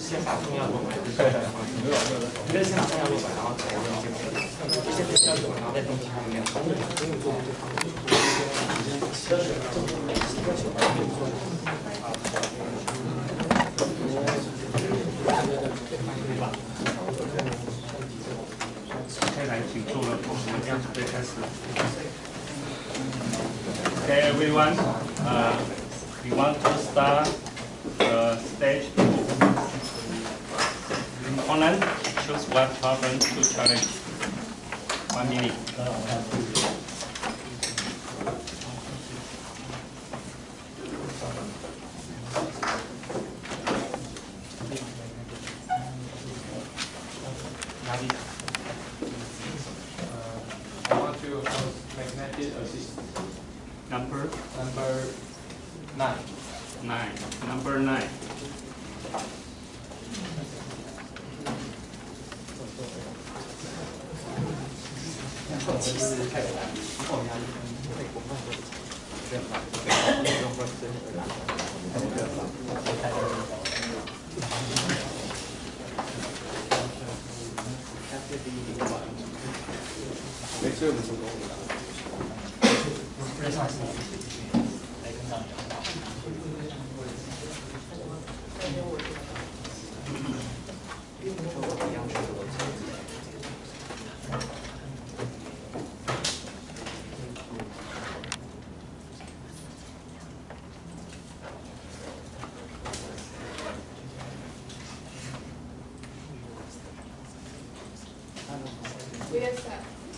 先把重要的录完，一个是先把重要录完，然后才用这个，先不要录完，然后再动其他的没有。现在请坐了，我们要准备开始。Okay, everyone. We want to start stage 2. Opponent, choose one problem to challenge. 1 minute. I want to choose magnetic assistant. Number 9. 9. Number 9.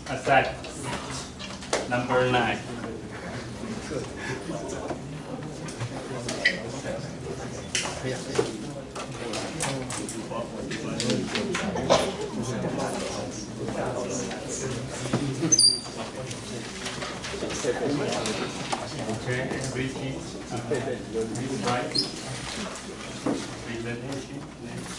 Aside. Number 9. Okay, everything. Right. Presentation. Next.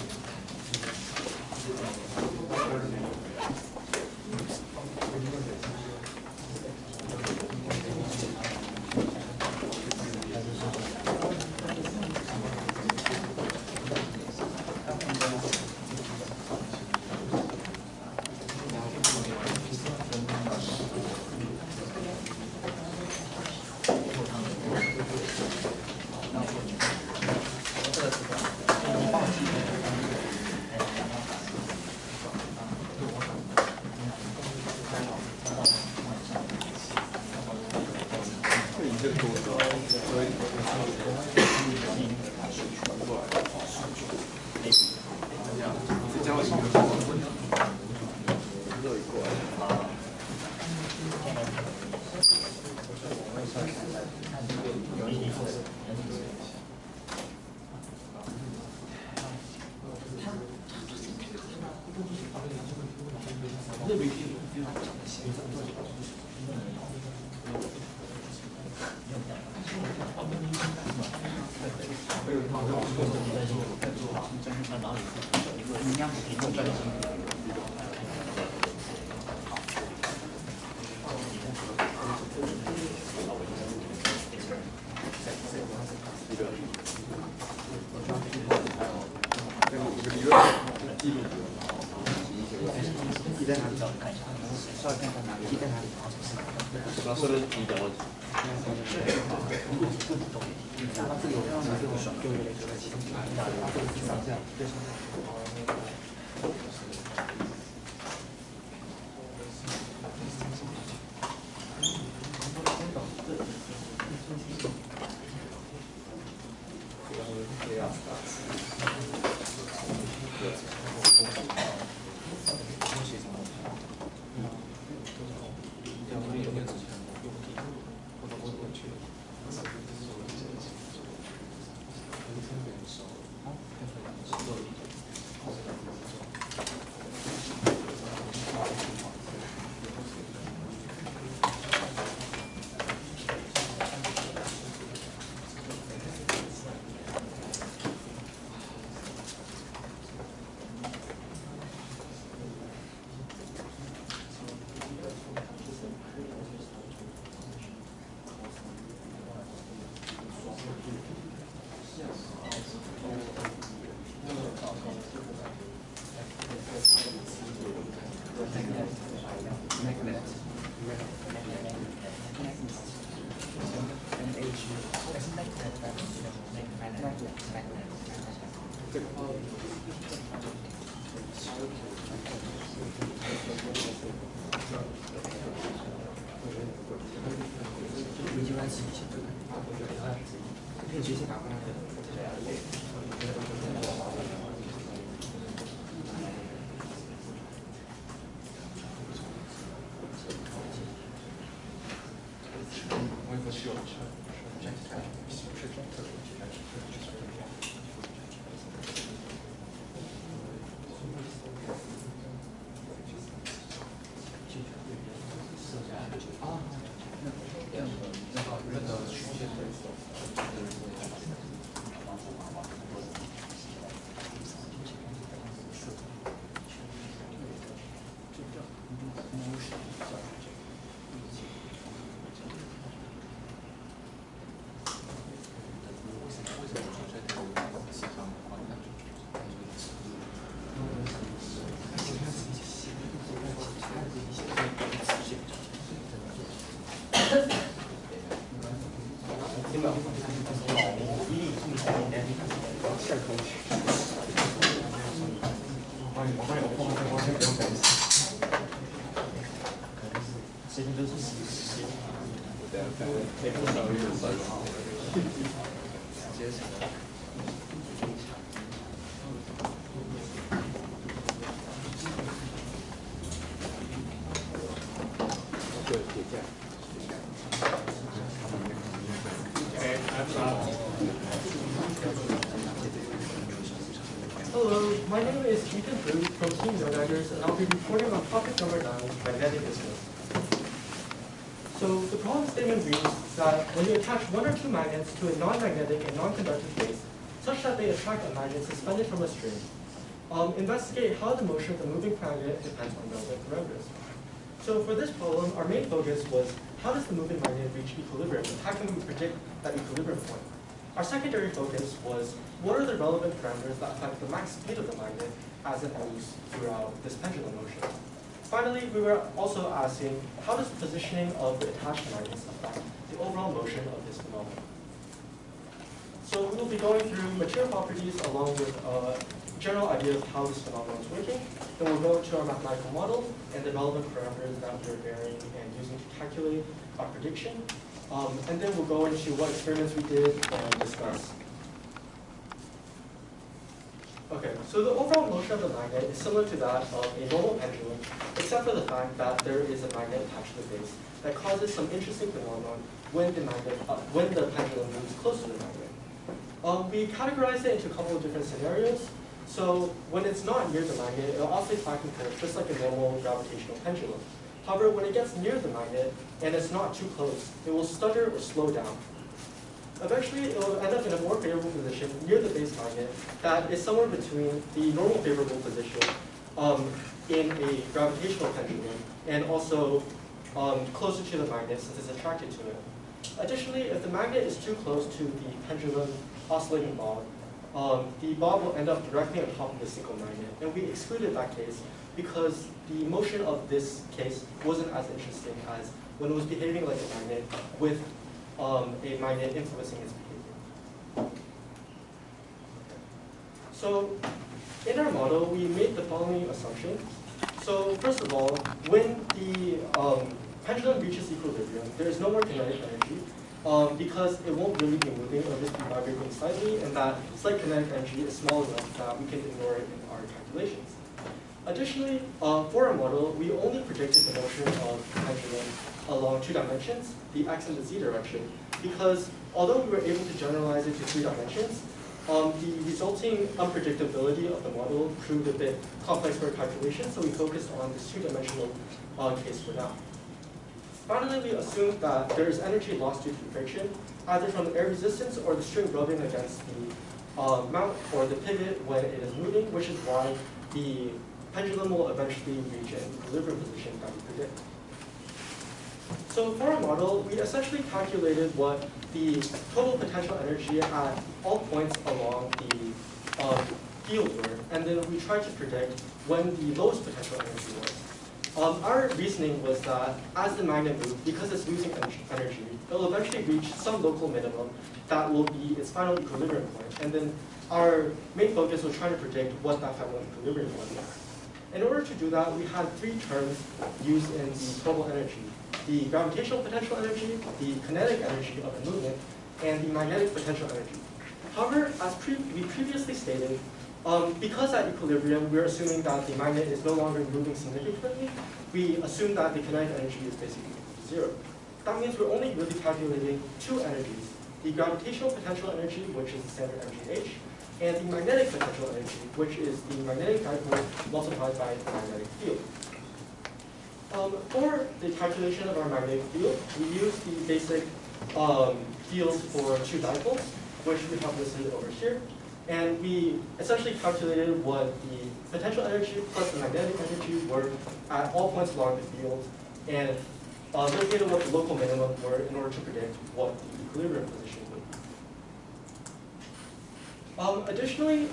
Hello, my name is Ethan Brew from Team Managers, and I'll be reporting on topic number 9, magnetic distance. So the problem statement reads that when you attach one or two magnets to a non-magnetic and non-conductive base, such that they attract a magnet suspended from a string, investigate how the motion of the moving magnet depends on relevant parameters. So for this problem, our main focus was how does the moving magnet reach equilibrium, and how can we predict that equilibrium point? Our secondary focus was what are the relevant parameters that affect the max speed of the magnet as it moves throughout this pendulum motion. Finally, we were also asking how does the positioning of the attached magnets affect the overall motion of this phenomenon. So we will be going through material properties along with a general idea of how this phenomenon is working. Then we'll go into our mathematical model and the relevant parameters that we're varying and using to calculate our prediction. And then we'll go into what experiments we did and discuss. Okay, so the overall motion of the magnet is similar to that of a normal pendulum, except for the fact that there is a magnet attached to the base that causes some interesting phenomenon when the pendulum moves close to the magnet. We categorize it into a couple of different scenarios. So when it's not near the magnet, it'll oscillate back and forth just like a normal gravitational pendulum. However, when it gets near the magnet and it's not too close, it will stutter or slow down. Eventually, it will end up in a more favorable position near the base magnet that is somewhere between the normal favorable position in a gravitational pendulum and also closer to the magnet since it's attracted to it. Additionally, if the magnet is too close to the pendulum oscillating bob, the bob will end up directly on top of the single magnet. And we excluded that case because the motion of this case wasn't as interesting as when it was behaving like a magnet with a magnet influencing its behavior. So in our model, we made the following assumption. So first of all, when the pendulum reaches equilibrium, there is no more kinetic energy because it won't really be moving, it'll just be vibrating slightly, and that slight kinetic energy is small enough that we can ignore it in our calculations. Additionally, for our model, we only predicted the motion of the pendulum along two dimensions, the x and the z direction, because although we were able to generalize it to 3 dimensions, the resulting unpredictability of the model proved a bit complex for our calculation, so we focused on this 2-dimensional case for now. Finally, we assumed that there is energy lost due to friction, either from the air resistance or the string rubbing against the mount or the pivot when it is moving, which is why the pendulum will eventually reach an equilibrium position that we predict. So for our model, we essentially calculated what the total potential energy at all points along the field were, and then we tried to predict when the lowest potential energy was. Our reasoning was that as the magnet moves, because it's losing energy, it will eventually reach some local minimum that will be its final equilibrium point. And then our main focus was trying to predict what that final equilibrium point was. In order to do that, we had three terms used in the total energy: the gravitational potential energy, the kinetic energy of the movement, and the magnetic potential energy. However, as we previously stated, because at equilibrium, we're assuming that the magnet is no longer moving significantly, we assume that the kinetic energy is basically zero. That means we're only really calculating two energies: the gravitational potential energy, which is the standard mgh, and the magnetic potential energy, which is the magnetic dipole multiplied by the magnetic field. For the calculation of our magnetic field, we use the basic fields for two dipoles, which we have listed over here. And we essentially calculated what the potential energy plus the magnetic energy were at all points along the field, and located what the local minimum were in order to predict what the equilibrium position would be. Additionally,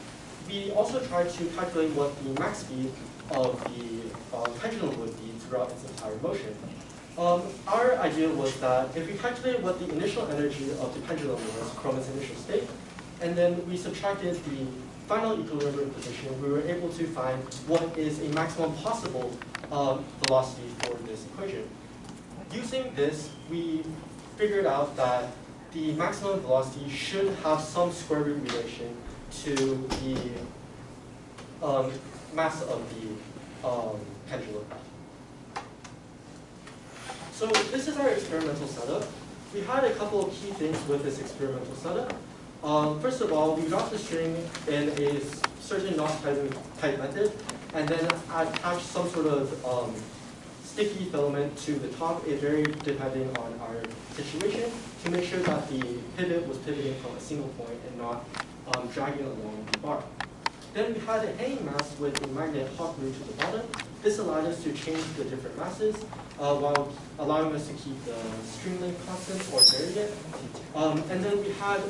we also tried to calculate what the max speed of the pendulum would be throughout its entire motion. Our idea was that if we calculated what the initial energy of the pendulum was from its initial state, and then we subtracted the final equilibrium position, we were able to find what is a maximum possible velocity for this equation. Using this, we figured out that the maximum velocity should have some square root relation to the mass of the pendulum. So this is our experimental setup. We had a couple of key things with this experimental setup. First of all, we got the string in a certain not-tight method, and then attached some sort of sticky filament to the top. It varied depending on our situation to make sure that the pivot was pivoting from a single point and not dragging along the bar. Then we had a hanging mass with a magnet hot glued to the bottom. This allowed us to change the different masses while allowing us to keep the string length constant or vary it. And then we had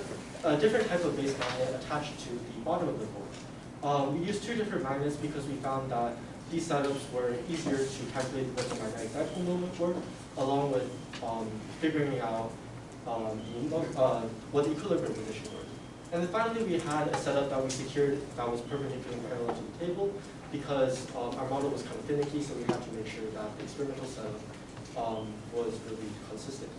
a different type of base magnet attached to the bottom of the board. We used two different magnets because we found that these setups were easier to calculate what the magnetic dipole moment were, along with figuring out what the equilibrium position were. And then finally, we had a setup that we secured that was perpendicularly parallel to the table because our model was kind of finicky, so we had to make sure that the experimental setup was really consistent.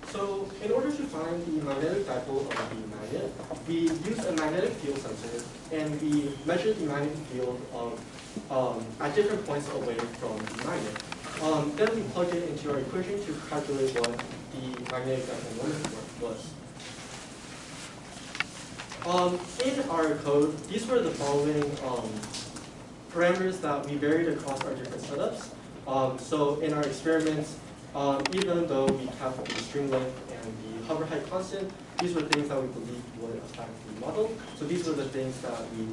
So in order to find the magnetic dipole of the magnet, we used a magnetic field sensor, and we measured the magnetic field of, at different points away from the magnet. Then we plugged it into our equation to calculate what the magnetic dipole moment was. In our code, these were the following parameters that we varied across our different setups. So in our experiments, even though we kept the string length and the hover height constant, these were things that we believed would affect the model. So these were the things that we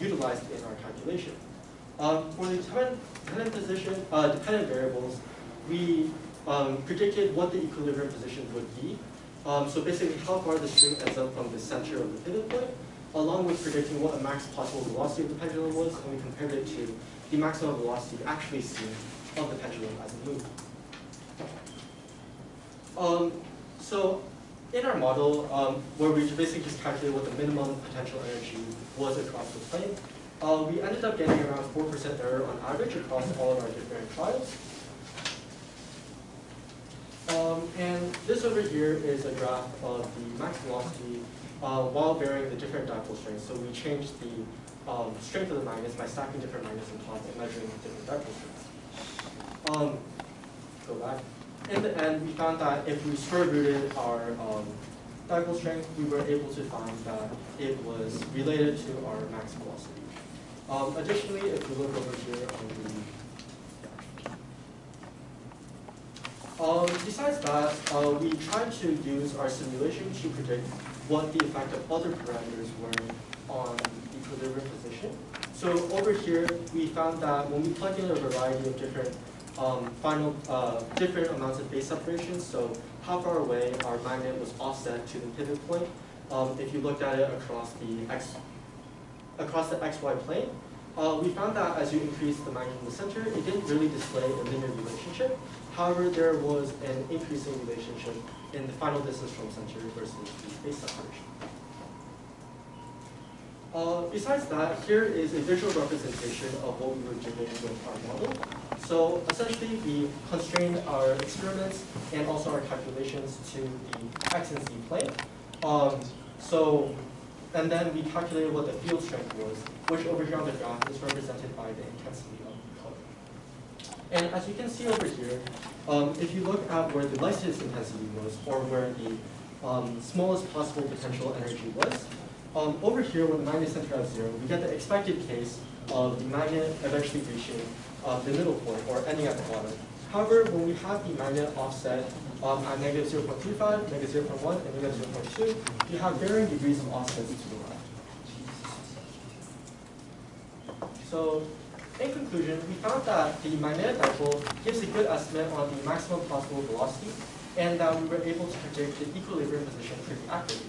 utilized in our calculation. For the dependent variables, we predicted what the equilibrium position would be. So basically how far the string ends up from the center of the pivot point, along with predicting what the max possible velocity of the pendulum was, and we compared it to the maximum velocity actually seen of the pendulum as it moved. So in our model, where we basically just calculated what the minimum potential energy was across the plane, we ended up getting around 4% error on average across all of our different trials. And this over here is a graph of the max velocity while varying the different dipole strengths. So we changed the strength of the magnets by stacking different magnets on top and measuring different dipole strengths. Go back. In the end, we found that if we square rooted our dipole strength, we were able to find that it was related to our max velocity. Additionally, if we look over here on the besides that, we tried to use our simulation to predict what the effect of other parameters were on the equilibrium position. So over here, we found that when we plugged in a variety of different different amounts of phase separations, so how far away our magnet was offset to the pivot point, if you looked at it across the xy plane, we found that as you increase the magnet in the center, it didn't really display a linear relationship. However, there was an increasing relationship in the final distance from center versus the space separation. Besides that, here is a visual representation of what we were doing with our model. So essentially, we constrained our experiments and also our calculations to the x and z plane. And then we calculated what the field strength was, which over here on the graph is represented by the intensity of the color. And as you can see over here, if you look at where the lightest intensity was, or where the smallest possible potential energy was, over here when the magnet is centered at 0, we get the expected case of the magnet eventually reaching the middle point, or ending at the bottom. However, when we have the magnet offset at negative 0.35, negative 0.1, and negative 0.2, you have varying degrees of offsets to the left. So, in conclusion, we found that the magnetic dipole gives a good estimate on the maximum possible velocity, and that we were able to predict the equilibrium position pretty accurately.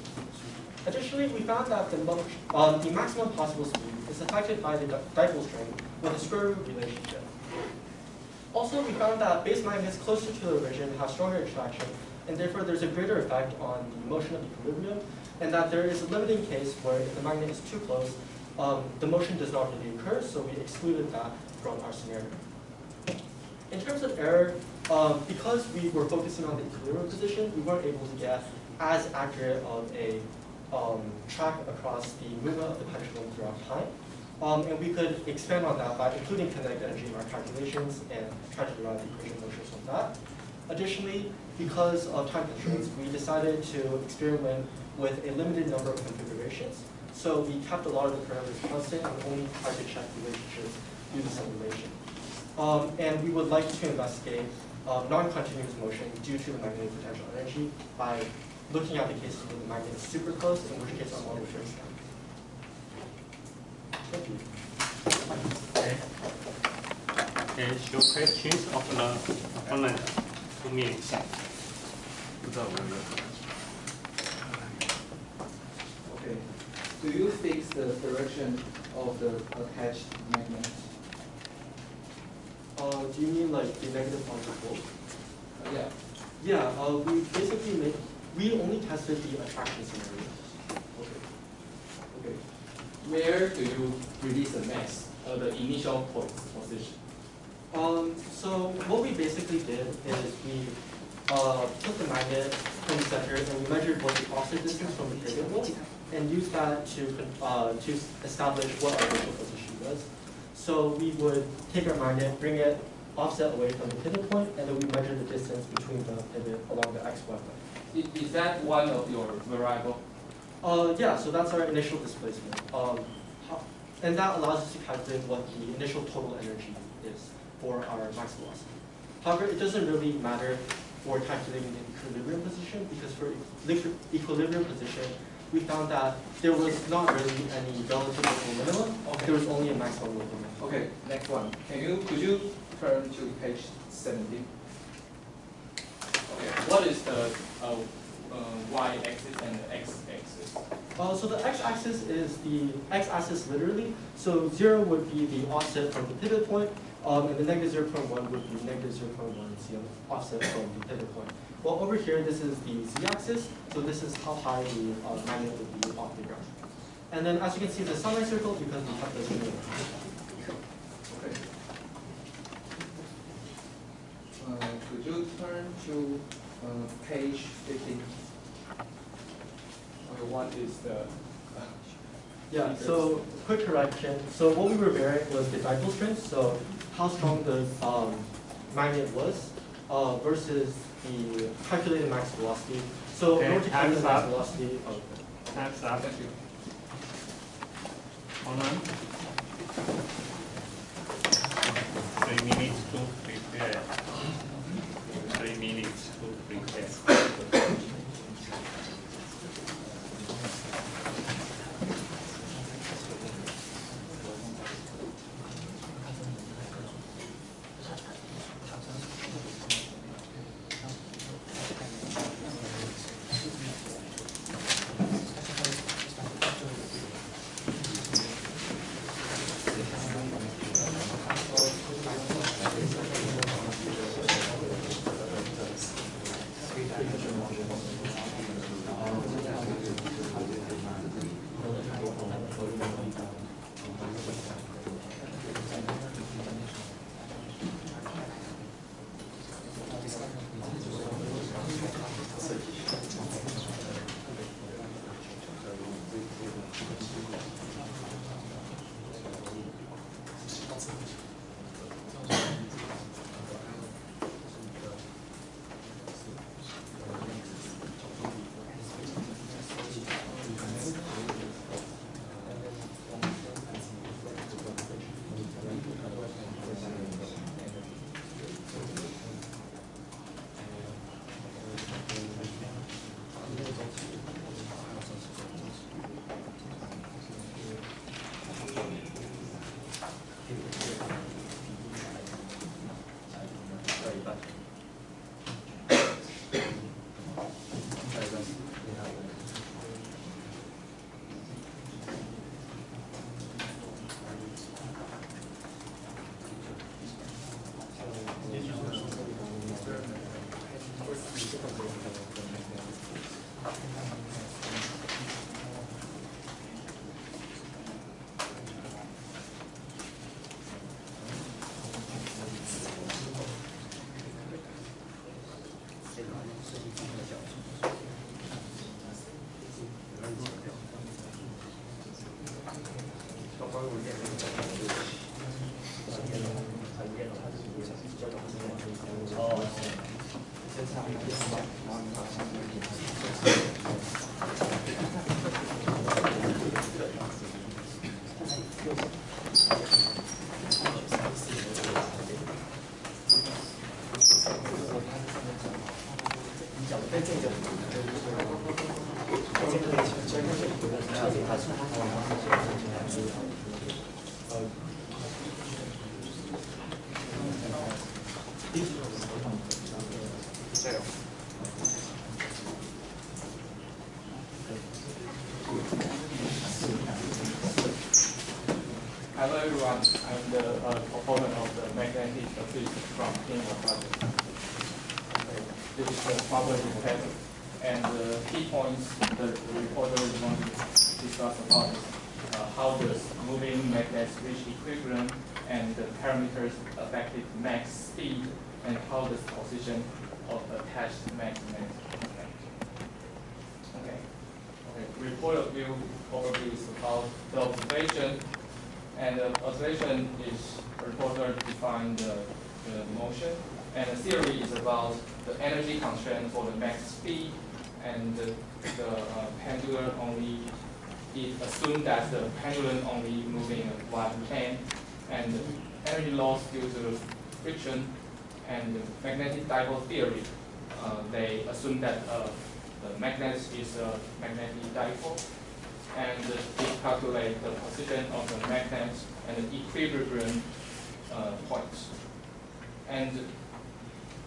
Additionally, we found that the maximum possible speed is affected by the dipole strength with a square root relationship. Also, we found that base magnets closer to the origin have stronger attraction, and therefore there's a greater effect on the motion of equilibrium, and that there is a limiting case where if the magnet is too close, the motion does not really occur, so we excluded that from our scenario. In terms of error, because we were focusing on the equilibrium position, we weren't able to get as accurate of a track across the movement of the pendulum throughout time. And we could expand on that by including kinetic energy in our calculations and try to derive the equation motions from that. Additionally, because of time constraints, we decided to experiment with a limited number of configurations. So we kept a lot of the parameters constant and only tried to check relationships through the simulation. And we would like to investigate non-continuous motion due to the magnetic potential energy by looking at the cases where the magnet is super close, in which case our model shows that. Thank you. Okay. Okay, show questions of the opponent to me. Okay. Do you fix the direction of the attached magnet? Do you mean like the negative particle? Yeah. Yeah, we only tested the attraction scenarios. Okay. Okay. Where do you release the mass? The initial point position. So what we basically did is we took the magnet from the center and we measured what the offset distance from the pivot was, and used that to establish what our initial position was. So we would take our magnet, bring it offset away from the pivot point, and then we measure the distance between the pivot along the x-y plane. Is that one of your variable? Yeah, so that's our initial displacement. And that allows us to calculate what the initial total energy is for our max velocity. However, it doesn't really matter for calculating the equilibrium position, because for equilibrium position, we found that there was not really any relative local minimum. Okay. There was only a maximum local minimum. Okay, next one. Could you turn to page 17? Okay, what is the y-axis and the x-axis? So the x-axis is the x-axis literally. So 0 would be the offset from the pivot point, and the negative 0.1 would be negative 0.1 offset from the pivot point. Well, over here, this is the z-axis. So this is how high the magnet would be off the ground. And then as you can see, the semicircle because we have this unit. Okay. Could you turn to page 15? Okay, what is the... Yeah, so quick correction. So what we were varying was the dipole strength, so how strong the magnet was versus the calculated max velocity. So in order to calculate max velocity, Time's up. Thank you. Hold on. 3 minutes to prepare. 3 minutes to prepare. Hello everyone, I'm the proponent of the magnetic field from Chemical Project. This is the problem paper, and the key points the reporter is going to discuss about is how does moving magnets reach equilibrium, and the parameters affected max speed, and how does position of attached magnet affect. Okay. Reporter view overview is about the observation. And the observation is reporter define the motion, and the theory is about the energy constraint for the max speed, and the pendulum only, it assumed that the pendulum only moving in one plane, and the energy loss due to friction, and the magnetic dipole theory, they assume that the magnet is a magnetic dipole, and it calculates the position of the magnet and the equilibrium points. And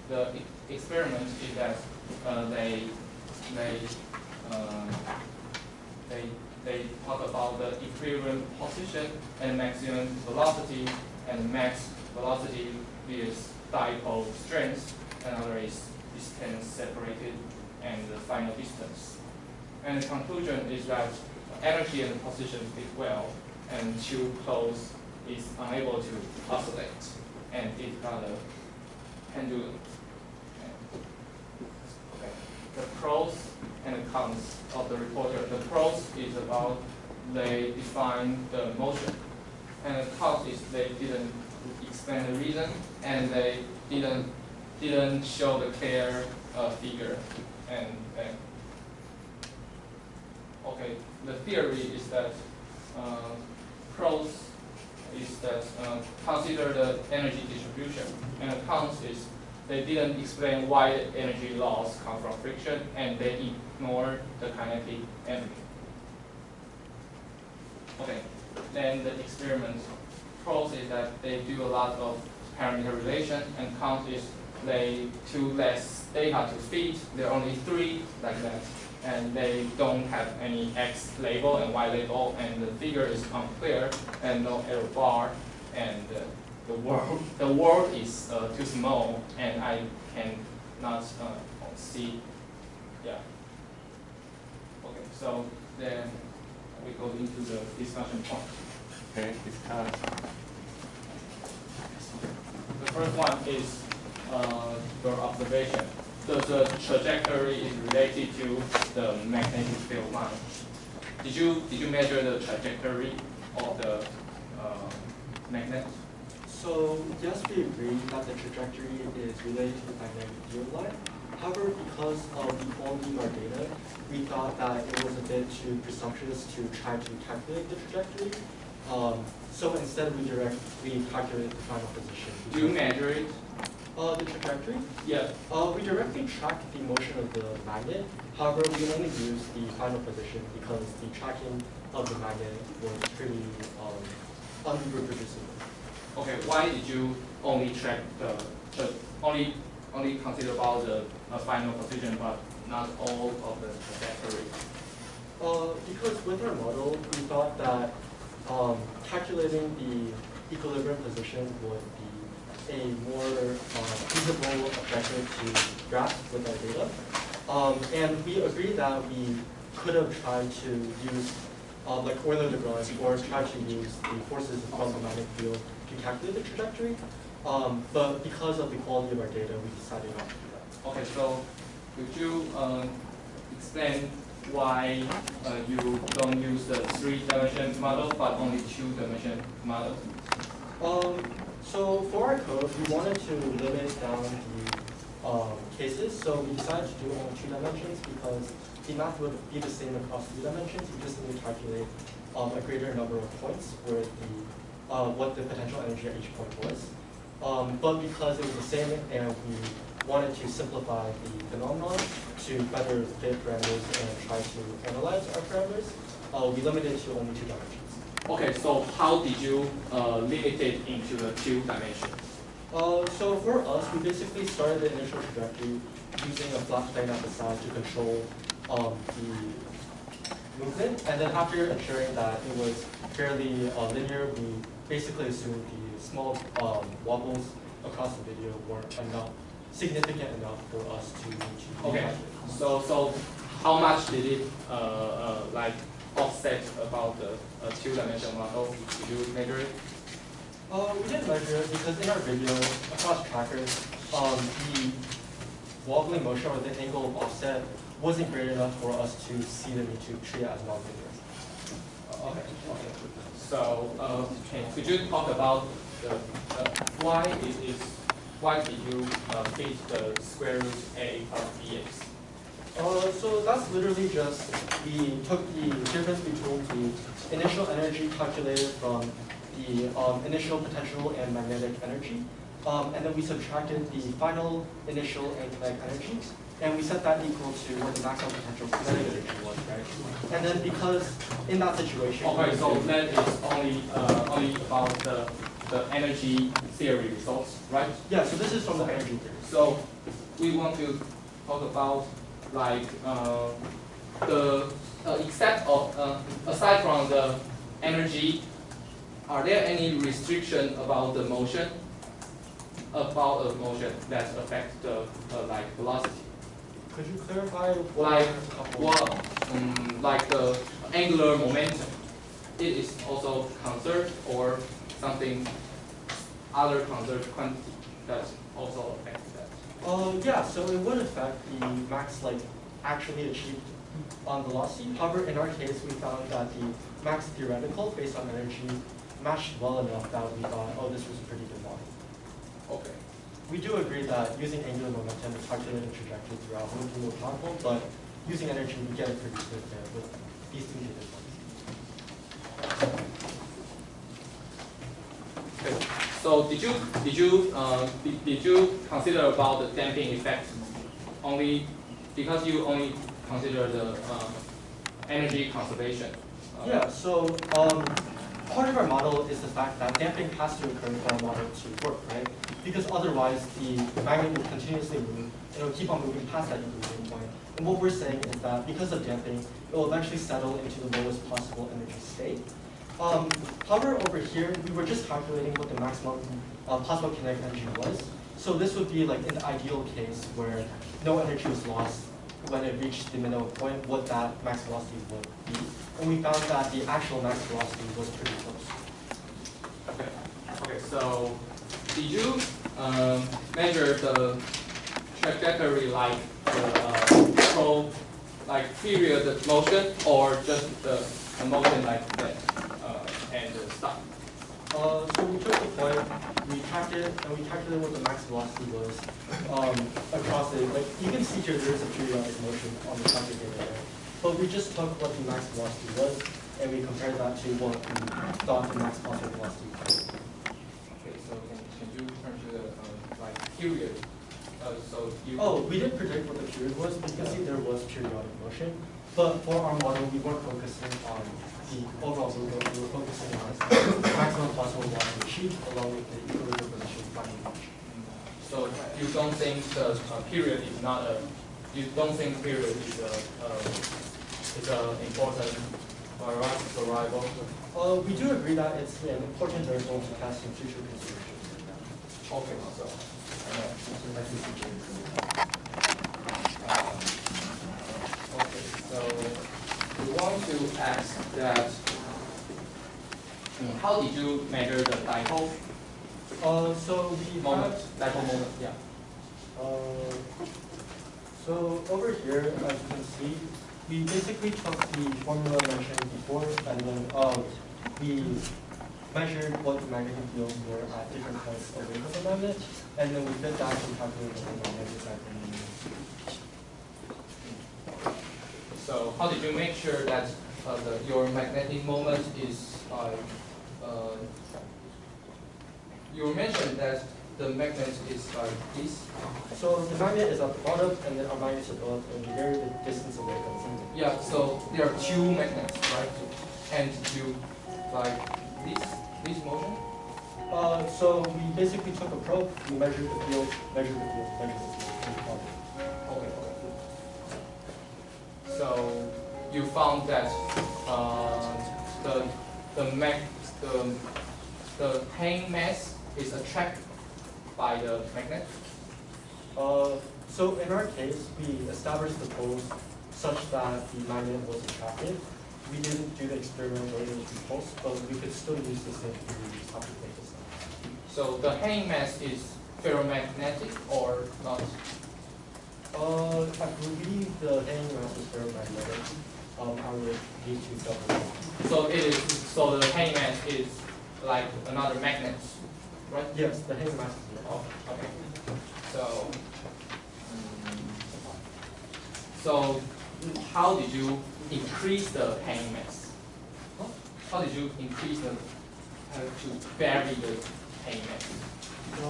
the experiment is that they talk about the equilibrium position and maximum velocity, and max velocity is dipole strength, another is distance separated, and the final distance. And the conclusion is that energy and position fit well, and too close is unable to oscillate, and it got a pendulum. Okay. The pros and the cons of the reporter. The pros is about they define the motion, and the cons is they didn't explain the reason, and they didn't show the clear figure. And okay, the theory is that pros is that consider the energy distribution, and the cons is they didn't explain why the energy loss comes from friction, and they ignore the kinetic energy. Okay, then the experiment pros is that they do a lot of parameter relation, and cons is they too less data to feed. There are only 3 like that, and they don't have any X label and Y label, and the figure is unclear, and no error bar, and the world is too small, and I cannot see. Yeah. Okay, so then we go into the discussion point. Okay, discuss. The first one is your observation. So the trajectory is related to the magnetic field line. Did you measure the trajectory of the magnet? So yes, we agree that the trajectory is related to the magnetic field line. However, because we only need our data, we thought that it was a bit too presumptuous to try to calculate the trajectory. So instead, we calculate the final position. Do you measure it? The trajectory? Yeah. We directly track the motion of the magnet. However, we only use the final position because the tracking of the magnet was pretty unreproducible. Okay, why did you only track only consider about the final position, but not all of the trajectory? Because with our model, we thought that calculating the equilibrium position would be a more feasible objective to grasp with our data. And we agreed that we could have tried to use like Euler-Lagrange or try to use the forces from the magnetic field to calculate the trajectory. But because of the quality of our data, we decided not to do that. Okay, so could you explain why you don't use the 3-dimension model but only 2-dimension model? So for our code, we wanted to limit down the cases. So we decided to do only 2 dimensions because the math would be the same across 3 dimensions. You just need to calculate a greater number of points where what the potential energy at each point was. But because it was the same and we wanted to simplify the phenomenon to better fit parameters and try to analyze our parameters, we limited it to only 2 dimensions. Okay, so how did you limit it into the 2 dimensions? So for us, we basically started the initial trajectory using a flat plane at the side to control the movement. And then after ensuring that it was fairly linear, we basically assumed the small wobbles across the video weren't significant enough for us to Okay, calculate. so how much did it like offset about the 2-dimensional model? Did you measure it? We didn't measure it because in our video across trackers, the wobbling motion or the angle of offset wasn't great enough for us to see the need to treat it as nonlinear. Okay. So could you talk about why did you fit the square root a of dx? So that's literally just we took the difference between the initial energy calculated from the initial potential and magnetic energy, and then we subtracted the final initial and kinetic energy, and we set that equal to what the maximum potential kinetic energy was, right? And then because in that situation, okay, so that is only about the energy theory results, right? Yeah. So this is from the energy theory. So we want to talk about like aside from the energy, are there any restriction about the motion? About a motion that affects the like velocity? Could you clarify Like the angular momentum? It is also conserved or something other conserved quantity that also affects that? Yeah, so it would affect the max actually achieved on velocity. However, in our case, we found that the max theoretical based on energy matched well enough that we thought, oh, this was a pretty good model. Okay. We do agree that using angular momentum to calculate a trajectory throughout would be more powerful, but using energy, we get a pretty good fit with these 2 data points. Okay. So did you consider about the damping effect only because you only consider the energy conservation? Yeah. So part of our model is the fact that damping has to occur for our model to work, right? Because otherwise, the magnet will continuously move. It will keep on moving past that equilibrium point. And what we're saying is that because of damping, it will eventually settle into the lowest possible energy state. However, over here, we were just calculating what the maximum possible kinetic energy was. So this would be like in the ideal case where no energy was lost when it reached the minimum point, what that max velocity would be. And we found that the actual max velocity was pretty close. Okay. Okay. So did you measure the trajectory like the period motion or just the motion like that and stop? So we took the point, we tracked it, and we calculated what the max velocity was across it. Like you can see here, there is a periodic motion on the traffic data there. But we just took what the max velocity was, and we compared that to what we thought the max possible velocity was. Okay, so can you turn to the like period. So you. Oh, we didn't predict what the period was, but you can see there was periodic motion. But for our model, we weren't focusing on the overall movement. We were focusing on the maximum possible velocity achieved along with the equilibrium position finding function. So you don't think the period is not a. You don't think period is an important variable? We do agree that it's an important variable to pass in future considerations. Okay, so. Okay, so we want to ask that how did you measure the dipole So we moment? have, Dipole moment, yeah. so over here, as you can see, we basically took the formula mentioned before, and then we measured what the magnetic fields were at different points away from the magnet, and then we fit that and calculated the magnetic dipole. So how did you make sure that your magnetic moment is you mentioned that the magnet is like this. So the magnet is at the bottom, and then our magnet is above, and we vary the distance away from the center. Yeah, so there are two magnets, right? And you like this motion? So we basically took a probe, we measured the field, measured the field, measured the field, and plotted it. Okay. So you found that the hang mass is attracted by the magnet. So in our case, we established the poles such that the magnet was attracted. We didn't do the experiment related to pulse, but we could still use the same theory to calculate this. So the hang mass is ferromagnetic or not? I believe the hanging mass is ferromagnetic. I would need to double check. So it is. So the hanging mass is like another magnet, right? Yes, the hanging mass is there. Oh, okay. So, so how did you increase the hanging mass? How did you increase the to vary the hanging mass? So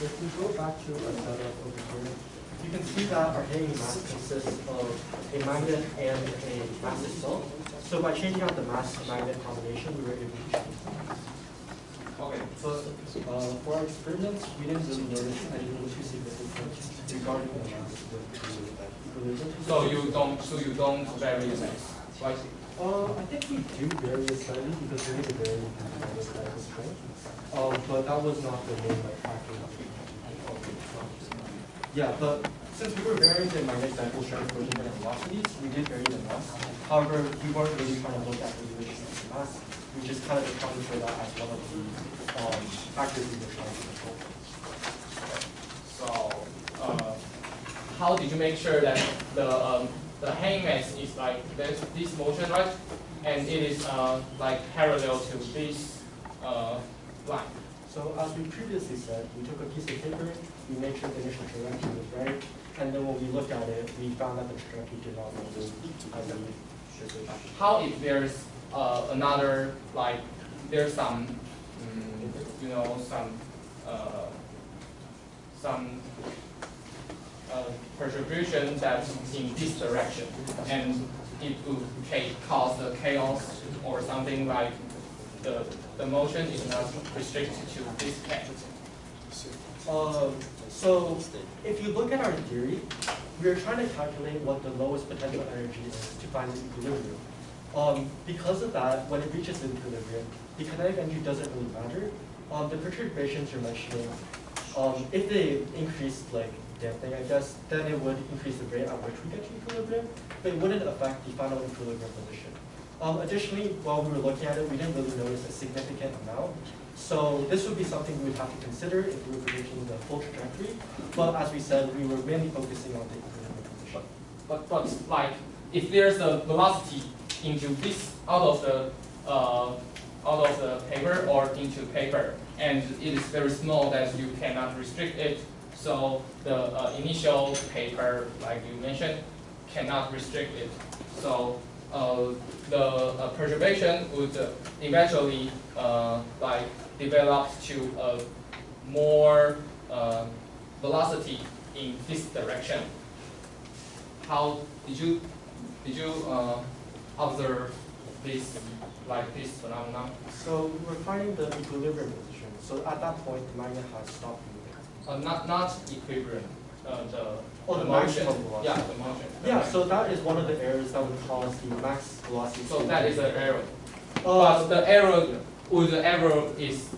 if we go back to our setup over here, you can see that our hanging mass consists of a magnet and a mass itself. So by changing out the mass-magnet combination, we were able to change that. Okay. But for our experiments, we didn't really notice anything too significant regarding the mass with the equilibrium. So you don't vary the mass, right? I think we do vary it slightly because we need to vary the magnetic strength. But that was not the main factor. Yeah, but since we were varying the magnetic dipole strength for different velocities, we did vary the mass. However, we weren't really trying to look at the relation of the mass. We just kind of accounted for that as one of the factors we were trying to control. So, how did you make sure that the hanging mass is like this motion, right? And it is like parallel to this line. So as we previously said, we took a piece of paper, we made sure the initial trajectory was right, and then when we looked at it, we found that the trajectory did not move as we should have. How if there's another, like there's some, you know, some perturbation that's in this direction, and it would cause the chaos or something like the motion is not restricted to this case. So if you look at our theory, we are trying to calculate what the lowest potential energy is to find the equilibrium. Because of that, when it reaches the equilibrium, the kinetic energy doesn't really matter. The perturbations you're mentioning, if they increase like damping, I guess, then it would increase the rate at which we get to equilibrium, but it wouldn't affect the final equilibrium position. Additionally, while we were looking at it, we didn't really notice a significant amount. So this would be something we would have to consider if we were predicting the full trajectory. But as we said, we were mainly focusing on the equilibrium position. But like if there's a velocity into this out of the paper or into paper, and it is very small that you cannot restrict it. So the initial paper, like you mentioned, cannot restrict it. So the perturbation would eventually like develop to a more velocity in this direction. How did you observe this phenomenon? So we're finding the equilibrium position. So at that point, the magnet has stopped moving. Not equilibrium. The motion. maximum velocity. Yeah, the motion. Yeah, so that is one of the errors that would cause the max velocity. So that is an error. But the error is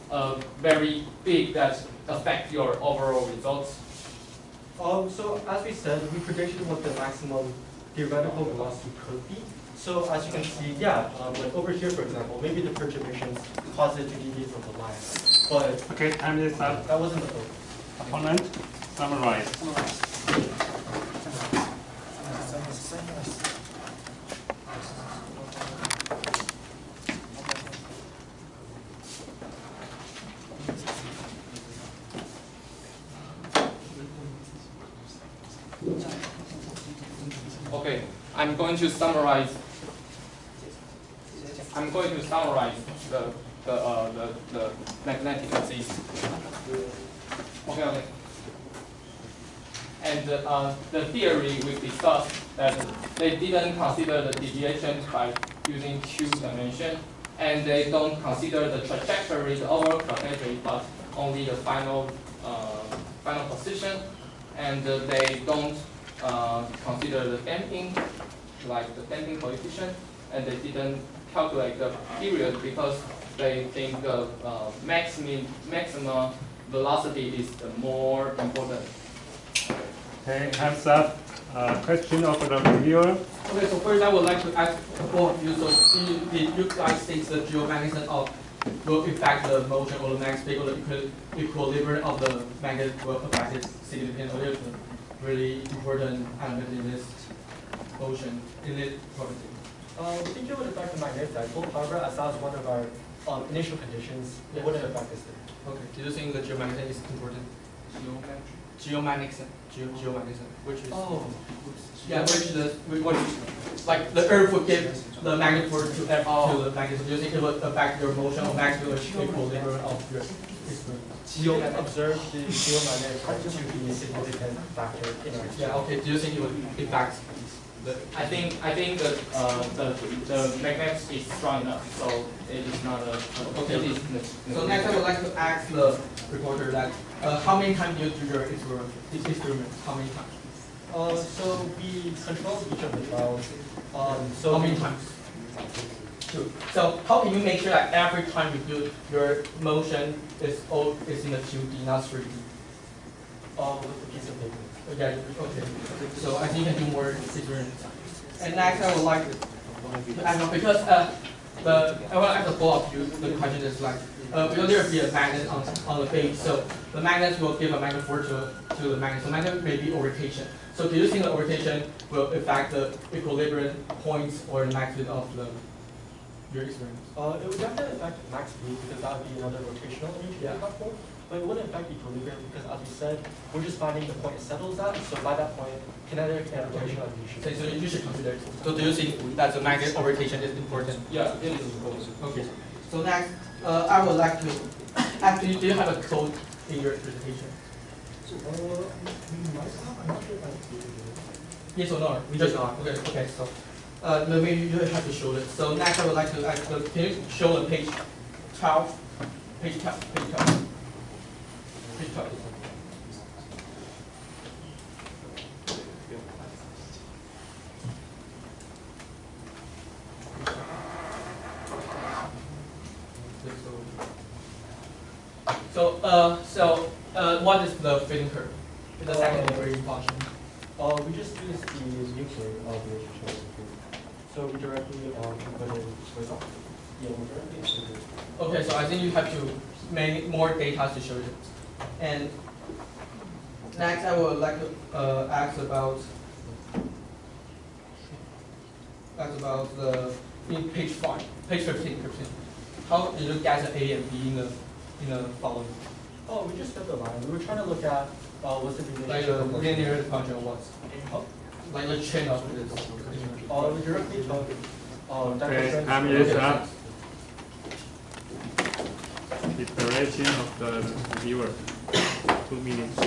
very big that affect your overall results. So as we said, we predicted what the maximum theoretical velocity could be. So as you can see, yeah, like over here, for example, maybe the perturbations cause it to deviate from the line. But Okay, time is up. that wasn't the goal. Opponent, summarize. Okay, I'm going to summarize the magnetic disease. Okay. And the theory we discussed that they didn't consider the deviations by using two dimensions, and they don't consider the trajectory, the overall trajectory, but only the final position, and they don't consider the damping, like the damping coefficient, and they didn't calculate the period because they think the maximum velocity is the more important. Okay, hands up. Question of the reviewer. Okay, so first I would like to ask both of you, so did you guys think the geomagnetism will affect the motion or the magnetic speed or the equilibrium of the magnet will affect it significantly? It's a really important element in this motion, in this property. I think it would affect the magnetic dipole. However, as that was one of our initial conditions, it wouldn't affect this thing. Okay, do you think the geomagnetism is important? Geomagnetism. Geomagnetism. Which is yeah, like the Earth would give the magnet force to the magnet. So do you think it would affect your motion or maximum equilibrium of your experience? You'll observe the geomagnetic part to be a significant factor in our experience. Yeah. Okay. Do you think it would affect? I think the magnet is strong enough, so it is not a okay. So next, I would like to ask the reporter that how many times do you do your experiment? How many times? So we control each of the trials. So how many times? Two. So how can you make sure that every time you do your motion is in the 2D, not 3D? With a piece of paper. Okay. Okay. So I think you can do more experiments. And next, I would like to ask because I want to ask both of you. The question is like, will there be a magnet on the base? So the magnet will give a magnet force to the magnet. So magnet may be orientation. So do you think the orientation will affect the equilibrium points or magnitude of your experiment? It would definitely affect max speed because that would be another rotational energy to account for. But it wouldn't affect equilibrium because, as we said, we're just finding the point it settles at. So by that point, kinetic and rotational energy. So you should consider it. So do you think that the magnet orientation is important? Yeah, it is important. Okay. So next, I would like to ask you, do you have a code in your presentation? Yes or no? We just not. Okay. Okay. So, maybe you have to show it. So next, I would like to ask. Can you show the page 12? Page 12. Page 12. Page 12. So what is the fitting curve? The secondary function. We just use the nuclear relationship. So we directly put in result. Yeah, we directly. Okay, so I think you have to make more data to show it. And next, I would like to ask about the in page 5, page 15. How did you get the A and B in the following? Oh, we just got the line. We were trying to look at what's the Like relationship. the linear function was. Like the chain of this. We directly took Okay, time is up. Declaration of the reviewer. 2 minutes.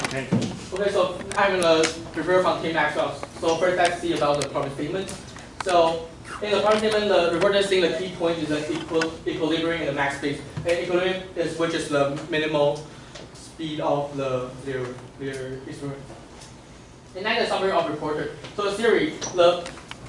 Thank you. Okay, so I'm going to refer from Team Maxwell. So first let's see about the problem statement. So in the problem statement, the reporter saying the key point is the equilibrium in the max space. And equilibrium is which is the minimal speed of the experiment. And then the summary of reporter. So the theory, the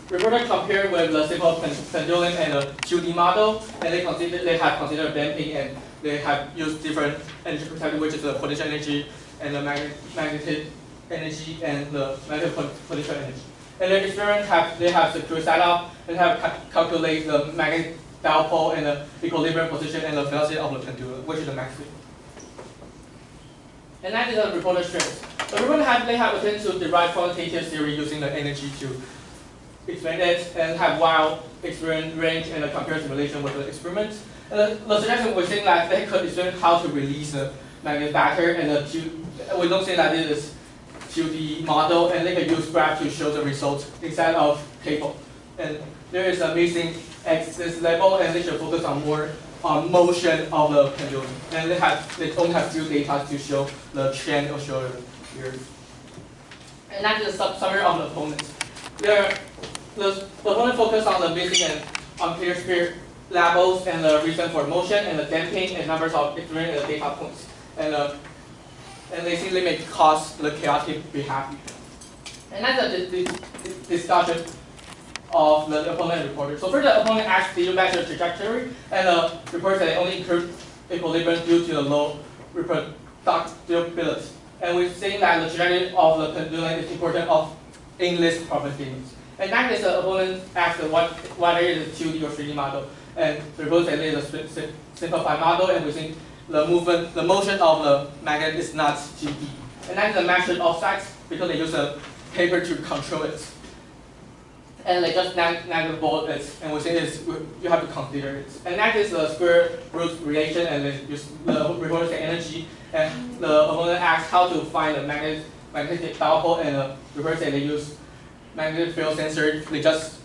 reporter compared with the simple pendulum and the 2D model, and they have considered damping, and they have used different energy perspective, which is the potential energy and the magnetic energy and the magnetic potential energy. And the experiment they have secure setup and have calculate the magnetic dipole and the equilibrium position and the velocity of the pendulum, which is the max speed. And that is the reporter strength. The reporter they have attempted to derive quantitative theory using the energy to explain it and have wild experiment range and a compare simulation with the experiment. And the suggestion was saying that they could explain how to release the magnetic vector and we don't say that it is 2D model, and they can use graph to show the results instead of table. And there is a missing axis level, and they should focus on more on motion of the pendulum. And they only have few data to show the trend or show here. And that is the summary of the opponent. The opponent focused on the missing and unclear sphere levels and the reason for motion and the damping and numbers of experiment and the data points. And they simply may cause the chaotic behavior. And that's the discussion of the opponent reporter. So first, the opponent asks did you measure trajectory, and the reporter said only improved equilibrium due to the low reproducibility. And we're saying that the trajectory of the pendulum is important in this problem statements. And next, the opponent asks whether it is a 2D or 3D model, and the reporter said it is a simplified model, and we think the motion of the magnet is not 2D. And that's the measured offsets because they use a paper to control it. And they just negative bolt it, and we say you have to consider it. And that is the square root relation, and they use the reporter say energy, and the opponent asks how to find the magnetic dipole, and the reporter say they use magnetic field sensor. They just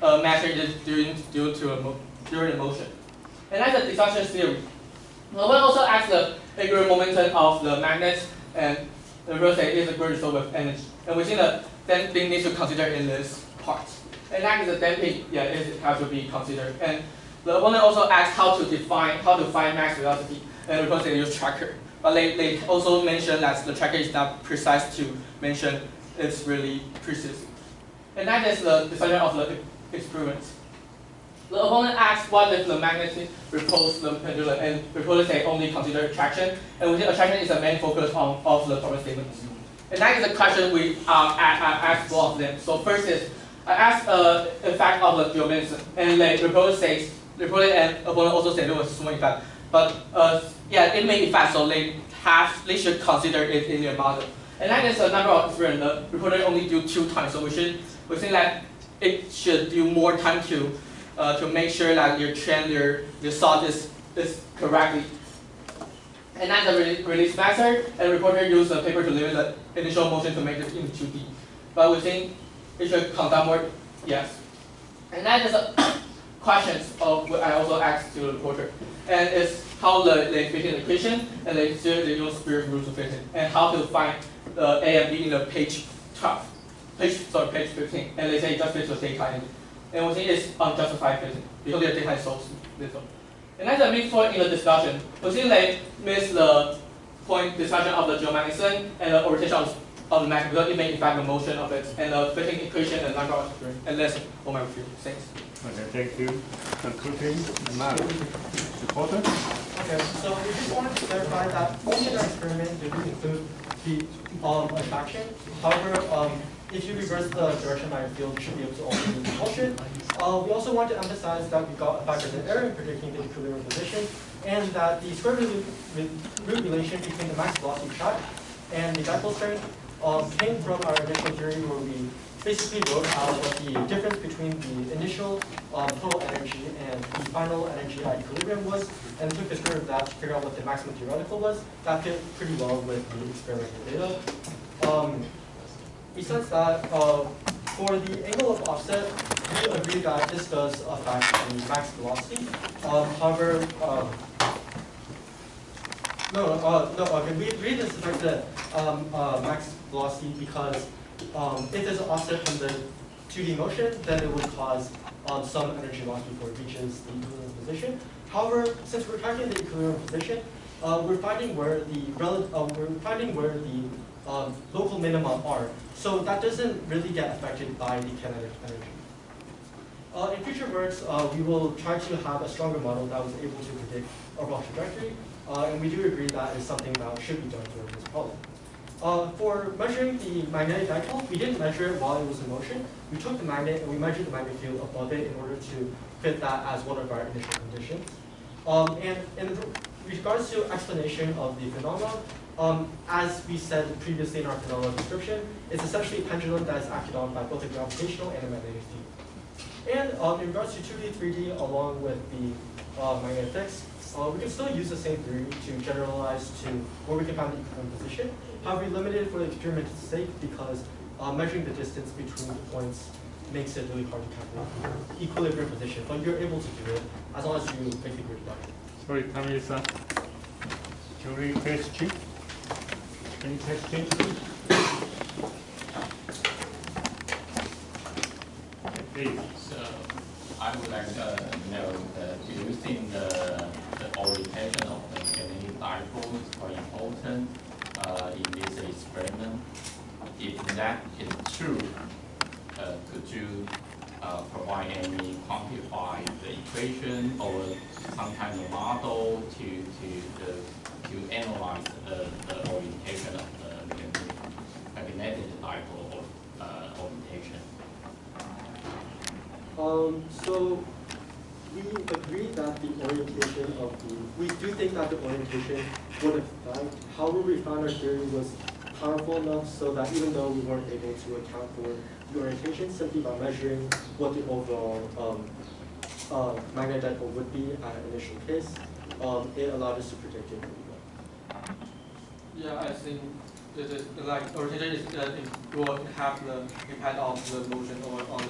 measure it during the motion. And that's the discussion theory. We also ask the angular momentum of the magnet, and the reporter say it is a great result with energy. And we think that damping needs to consider in this part. And that is the damping, yeah, it has to be considered. And the opponent also asks how to find max velocity, and the reporter say they use tracker. But they also mention that the tracker is not precise to mention it's really precise. And that is the discussion of the experiment. The opponent asks what if the magnet repulses the pendulum, and reporter say only consider attraction, and we think attraction is the main focus of the problem statement. And that is the question we asked both of them. So first is, I asked effect of the geometry, and the reporter and opponent also say there was a small effect. But yeah, it may effect, so they should consider it in their model. And that is the number of experiments. The reporter only do 2 times, so we think that it should do more time to make sure that your trend, your thought is correctly. And that's the release method, and the reporter used the paper to limit the initial motion to make it into 2D. But we think it should conduct more, yes. And that is the questions of what I also asked to the reporter. And it's how they fit in the equation, and they use square root to fit it, and how to find the A and B in the page 12. Page 15. And they say just fit the data in it. And we think it's unjustified fitting because their data is so little. And that's the main point in the discussion. We think they miss the point discussion of the geomagnetism and the orientation of the magnet because it may affect the motion of it and the fitting equation and number of experience. And that's for my review. Thanks. Okay, thank you. Concluding remark. Reporter? Okay, so we just wanted to clarify that only the experiment did include the attraction. However, if you reverse the direction of magnetic field, you should be able to also do the motion. We also want to emphasize that we got a factor in error in predicting the equilibrium position, and that the square root relation between the max velocity track and the dipole strength came from our initial theory where we basically wrote out what the difference between the initial total energy and the final energy at equilibrium was, and took the square root of that to figure out what the maximum theoretical was. That fit pretty well with the experimental data. Besides that, for the angle of offset, we agree that this does affect the max velocity. However, Okay, we agreed this affects the max velocity because if there's an offset from the 2D motion, then it would cause some energy loss before it reaches the equilibrium position. However, since we're tracking the equilibrium position, we're finding where the local minima are. So that doesn't really get affected by the kinetic energy. In future works, we will try to have a stronger model that was able to predict overall trajectory, and we do agree that is something that should be done for this problem. For measuring the magnetic dipole, we didn't measure it while it was in motion. We took the magnet and we measured the magnetic field above it in order to fit that as one of our initial conditions. And in regards to explanation of the phenomenon, as we said previously in our phenomenon description, it's essentially a pendulum that is acted on by both a gravitational and a magnetic field. And in regards to 2D, 3D, along with the magnetic effects, we can still use the same theory to generalize to where we can find the equilibrium position. However, we limited it for the experimental sake because measuring the distance between the points makes it really hard to calculate the equilibrium position. But you're able to do it as long as you make the grid right. Sorry, time is up. Jury question? Any questions? Please. So I would like to know, do you think the orientation of the magnetic dipole is quite important in this experiment? If that is true, could you provide any quantify the equation or some kind of model to analyze the orientation of the magnetic dipole orientation? So we agree that the orientation of we do think that the orientation would affect. However, we found our theory was powerful enough so that even though we weren't able to account for the orientation simply by measuring what the overall magnetic dipole would be at an initial case, it allowed us to predict it really well. Yeah, I think it is like orientation will have the impact of the motion or on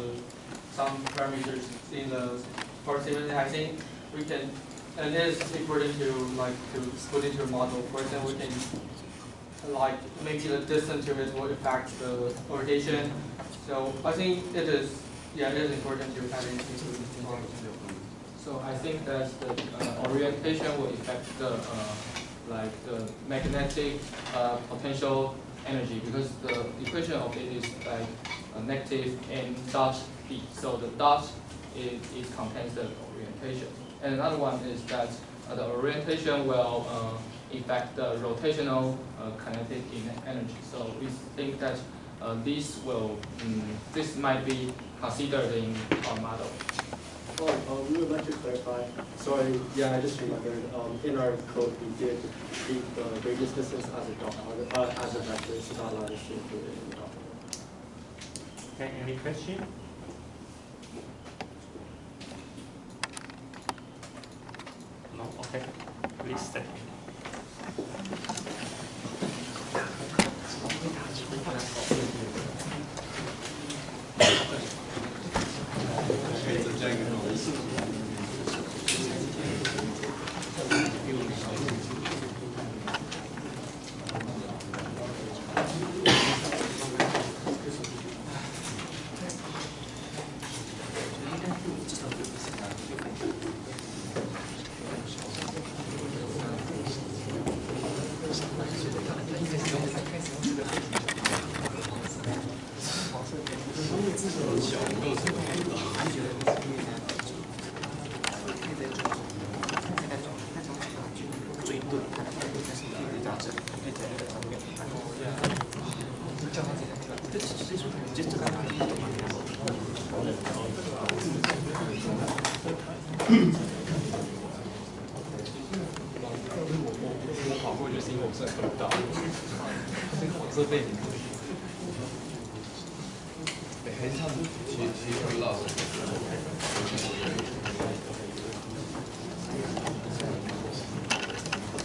some parameters in the participant. I think we can, and it is important to put into a model. For example, we can maybe the distance to it will affect the orientation. So I think it is important to have it into the model. So I think that the orientation will affect the magnetic potential energy because the equation of it is like a negative m dot b. So the dot it contains the orientation. And another one is that the orientation will affect the rotational kinetic energy. So we think that this might be considered in our model. We would like to clarify. Sorry, yeah, I just remembered. In our code, we did treat the radius distance as a dot product, as a vector, so that allowed us to include it in the dot product. Okay, any question? No, okay. Please stay.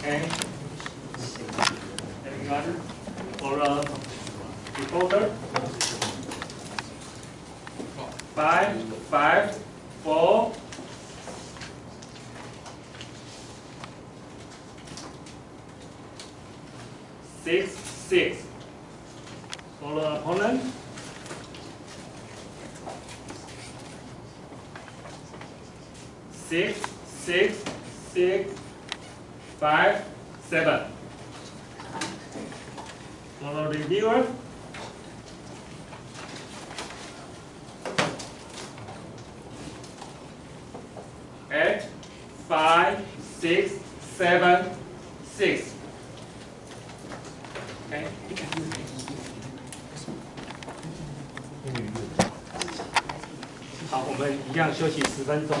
Okay. Any other? For reporter? 5, 5, 4. 6-6. Follow opponent. 6-6-6-5-7. Follow reviewer. 8-5-6-7-6. Okay. 好，我们一样休息10分钟。